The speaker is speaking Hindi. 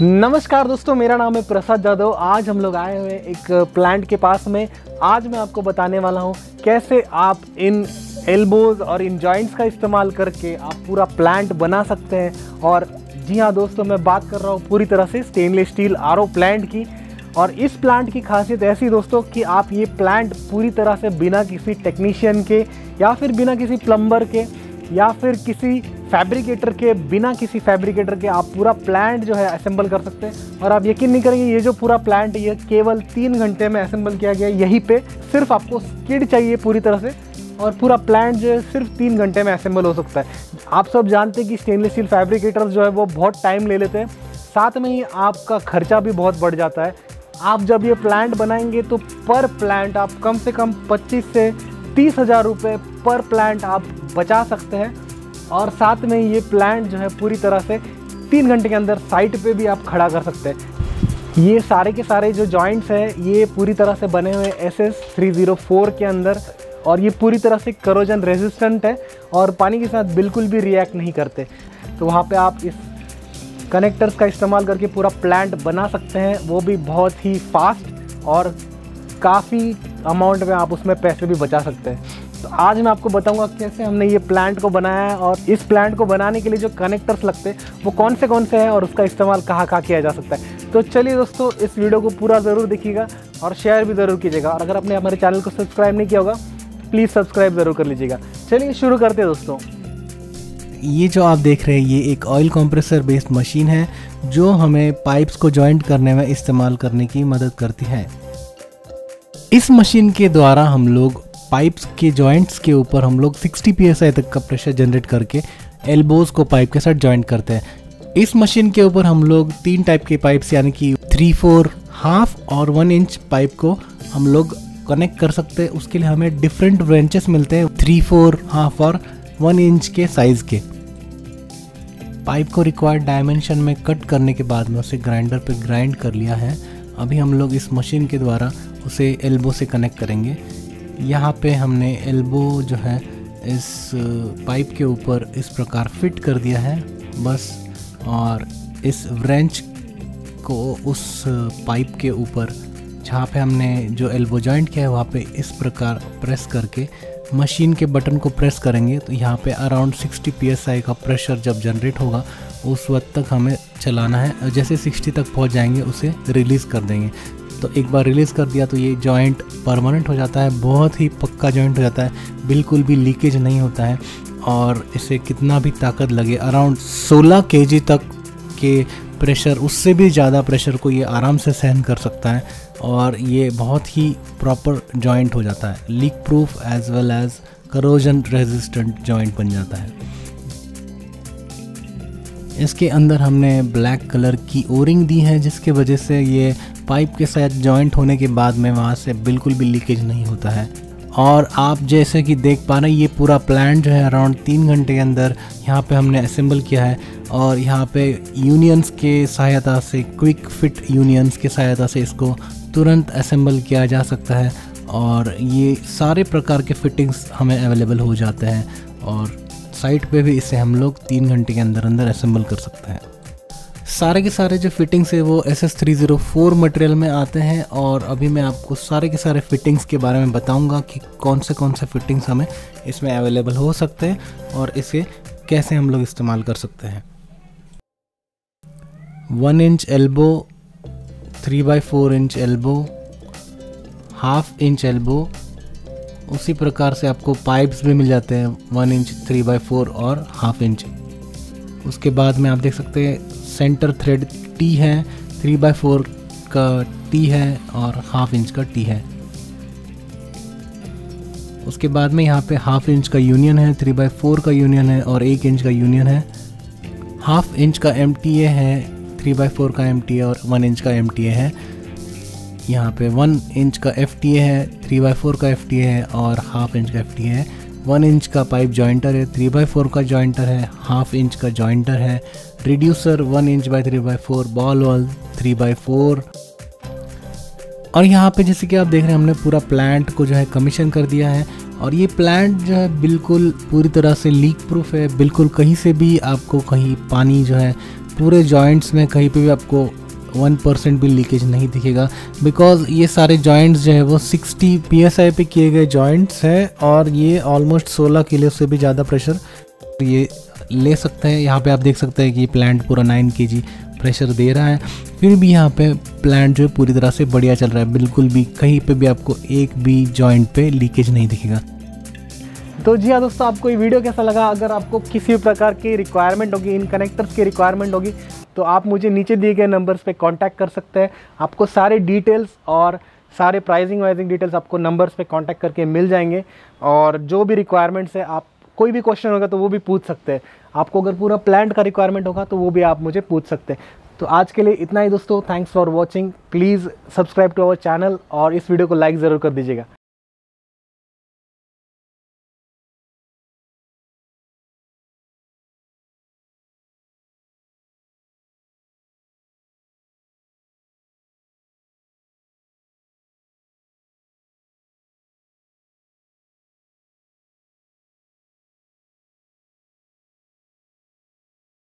नमस्कार दोस्तों, मेरा नाम है प्रसाद जादव। आज हम लोग आए हुए एक प्लांट के पास में। आज मैं आपको बताने वाला हूं कैसे आप इन एल्बोज और इन जॉइंट्स का इस्तेमाल करके आप पूरा प्लांट बना सकते हैं। और जी हाँ दोस्तों, मैं बात कर रहा हूं पूरी तरह से स्टेनलेस स्टील आरओ प्लांट की। और इस प्लांट की खासियत ऐसी दोस्तों कि आप ये प्लांट पूरी तरह से बिना किसी टेक्नीशियन के या फिर बिना किसी प्लम्बर के या फिर किसी फैब्रिकेटर के, बिना किसी फैब्रिकेटर के आप पूरा प्लांट जो है असेंबल कर सकते हैं। और आप यकीन नहीं करेंगे, ये जो पूरा प्लांट ये केवल 3 घंटे में असेंबल किया गया। यहीं पे सिर्फ आपको स्किड चाहिए पूरी तरह से और पूरा प्लांट जो है सिर्फ 3 घंटे में असेंबल हो सकता है। आप सब जानते हैं कि स्टेनलेस स्टील फैब्रिकेटर जो है वो बहुत टाइम ले लेते हैं, साथ में ही आपका खर्चा भी बहुत बढ़ जाता है। आप जब ये प्लांट बनाएंगे तो पर प्लांट आप कम से कम 25 से 30 हज़ार रुपये पर प्लांट आप बचा सकते हैं। और साथ में ये प्लांट जो है पूरी तरह से 3 घंटे के अंदर साइट पे भी आप खड़ा कर सकते हैं। ये सारे के सारे जो जॉइंट्स हैं ये पूरी तरह से बने हुए SS304 के अंदर, और ये पूरी तरह से करोजन रेजिस्टेंट है और पानी के साथ बिल्कुल भी रिएक्ट नहीं करते। तो वहाँ पे आप इस कनेक्टर्स का इस्तेमाल करके पूरा प्लांट बना सकते हैं, वो भी बहुत ही फास्ट, और काफ़ी अमाउंट में आप उसमें पैसे भी बचा सकते हैं। तो आज मैं आपको बताऊंगा कैसे हमने ये प्लांट को बनाया है और इस प्लांट को बनाने के लिए जो कनेक्टर्स लगते हैं वो कौन से हैं और उसका इस्तेमाल कहाँ किया जा सकता है। तो चलिए दोस्तों, इस वीडियो को पूरा ज़रूर देखिएगा और शेयर भी ज़रूर कीजिएगा। और अगर आपने हमारे चैनल को सब्सक्राइब नहीं किया होगा प्लीज़ सब्सक्राइब ज़रूर कर लीजिएगा। चलिए शुरू करते हैं दोस्तों। ये जो आप देख रहे हैं ये एक ऑयल कंप्रेसर बेस्ड मशीन है जो हमें पाइप्स को जॉइंट करने में इस्तेमाल करने की मदद करती है। इस मशीन के द्वारा हम लोग पाइप्स के जॉइंट्स के ऊपर हम लोग 60 psi तक का प्रेशर जनरेट करके एल्बोज को पाइप के साथ जॉइंट करते हैं। इस मशीन के ऊपर हम लोग 3 टाइप के पाइप्स यानी कि 3/4, हाफ और 1 इंच पाइप को हम लोग कनेक्ट कर सकते हैं। उसके लिए हमें डिफरेंट ब्रांचेस मिलते हैं 3/4, हाफ और 1 इंच के साइज़ के। पाइप को रिक्वायर्ड डायमेंशन में कट करने के बाद में उसे ग्राइंडर पे ग्राइंड कर लिया है। अभी हम लोग इस मशीन के द्वारा उसे एल्बो से कनेक्ट करेंगे। यहाँ पे हमने एल्बो जो है इस पाइप के ऊपर इस प्रकार फिट कर दिया है बस, और इस व्रेंच को उस पाइप के ऊपर जहाँ पे हमने जो एल्बो जॉइंट किया है वहाँ पे इस प्रकार प्रेस करके मशीन के बटन को प्रेस करेंगे तो यहाँ पे अराउंड 60 psi का प्रेशर जब जनरेट होगा उस वक्त तक हमें चलाना है। जैसे 60 तक पहुँच जाएंगे उसे रिलीज़ कर देंगे। तो एक बार रिलीज़ कर दिया तो ये जॉइंट परमानेंट हो जाता है, बहुत ही पक्का जॉइंट हो जाता है, बिल्कुल भी लीकेज नहीं होता है। और इसे कितना भी ताकत लगे, अराउंड 16 kg तक के प्रेशर, उससे भी ज़्यादा प्रेशर को ये आराम से सहन कर सकता है और ये बहुत ही प्रॉपर जॉइंट हो जाता है। Leak proof as well as corrosion resistant joint बन जाता है। इसके अंदर हमने ब्लैक कलर की ओरिंग दी है जिसके वजह से ये पाइप के साथ जॉइंट होने के बाद में वहाँ से बिल्कुल भी लीकेज नहीं होता है। और आप जैसे कि देख पा रहे हैं ये पूरा प्लांट जो है अराउंड 3 घंटे के अंदर यहाँ पे हमने असेंबल किया है। और यहाँ पे यूनियंस के सहायता से, क्विक फिट यूनियंस के सहायता से इसको तुरंत असेंबल किया जा सकता है। और ये सारे प्रकार के फिटिंग्स हमें अवेलेबल हो जाते हैं और साइट पे भी इसे हम लोग 3 घंटे के अंदर असेंबल कर सकते हैं। सारे के सारे जो फिटिंग्स है वो SS304 मटेरियल में आते हैं। और अभी मैं आपको सारे के सारे फिटिंग्स के बारे में बताऊंगा कि कौन से फिटिंग्स हमें इसमें अवेलेबल हो सकते हैं और इसे कैसे हम लोग इस्तेमाल कर सकते हैं। 1 inch elbow, 3/4 inch elbow, half inch elbow, उसी प्रकार से आपको पाइप्स भी मिल जाते हैं 1 इंच, 3/4 और हाफ इंच। उसके बाद में आप देख सकते हैं सेंटर थ्रेड टी है, 3/4 का टी है और हाफ इंच का टी है। उसके बाद में यहाँ पे हाफ इंच का यूनियन है, 3/4 का यूनियन है और 1 इंच का यूनियन है। हाफ इंच का MTA है, 3/4 का MTA और 1 इंच का MTA है। यहाँ पे 1 इंच का FTA है, 3/4 का FTA है और हाफ इंच का FTA है। 1 इंच का पाइप जॉइंटर है, 3/4 का जॉइंटर है, हाफ इंच का जॉइंटर है। Reducer 1 inch by 3/4, ball wall 3/4। और यहाँ पे जैसे कि आप देख रहे हैं हमने पूरा प्लांट को जो है कमीशन कर दिया है। और ये प्लांट जो है बिल्कुल पूरी तरह से लीक प्रूफ है, बिल्कुल कहीं से भी आपको कहीं पानी जो है पूरे जॉइंट्स में कहीं पे भी आपको 1% भी लीकेज नहीं दिखेगा, बिकॉज ये सारे जॉइंट्स जो है वो 60 PSI पे किए गए जॉइंट्स हैं और ये ऑलमोस्ट 16 किलो से भी ज़्यादा प्रेशर ये ले सकते हैं। यहाँ पे आप देख सकते हैं कि ये प्लांट पूरा 9 kg प्रेशर दे रहा है, फिर भी यहाँ पे प्लांट जो है पूरी तरह से बढ़िया चल रहा है, बिल्कुल भी कहीं पे भी आपको एक भी जॉइंट पे लीकेज नहीं दिखेगा। तो जी हाँ दोस्तों, आपको ये वीडियो कैसा लगा? अगर आपको किसी भी प्रकार की रिक्वायरमेंट होगी, इन कनेक्टर्स की रिक्वायरमेंट होगी, तो आप मुझे नीचे दिए गए नंबर्स पे कांटेक्ट कर सकते हैं। आपको सारे डिटेल्स और सारे प्राइसिंग वाइजिंग डिटेल्स आपको नंबर्स पे कांटेक्ट करके मिल जाएंगे। और जो भी रिक्वायरमेंट्स है, आप कोई भी क्वेश्चन होगा तो वो भी पूछ सकते हैं। आपको अगर पूरा प्लांट का रिक्वायरमेंट होगा तो वो भी आप मुझे पूछ सकते हैं। तो आज के लिए इतना ही दोस्तों, thanks for watching. Please subscribe to our channel और इस वीडियो को लाइक ज़रूर कर दीजिएगा।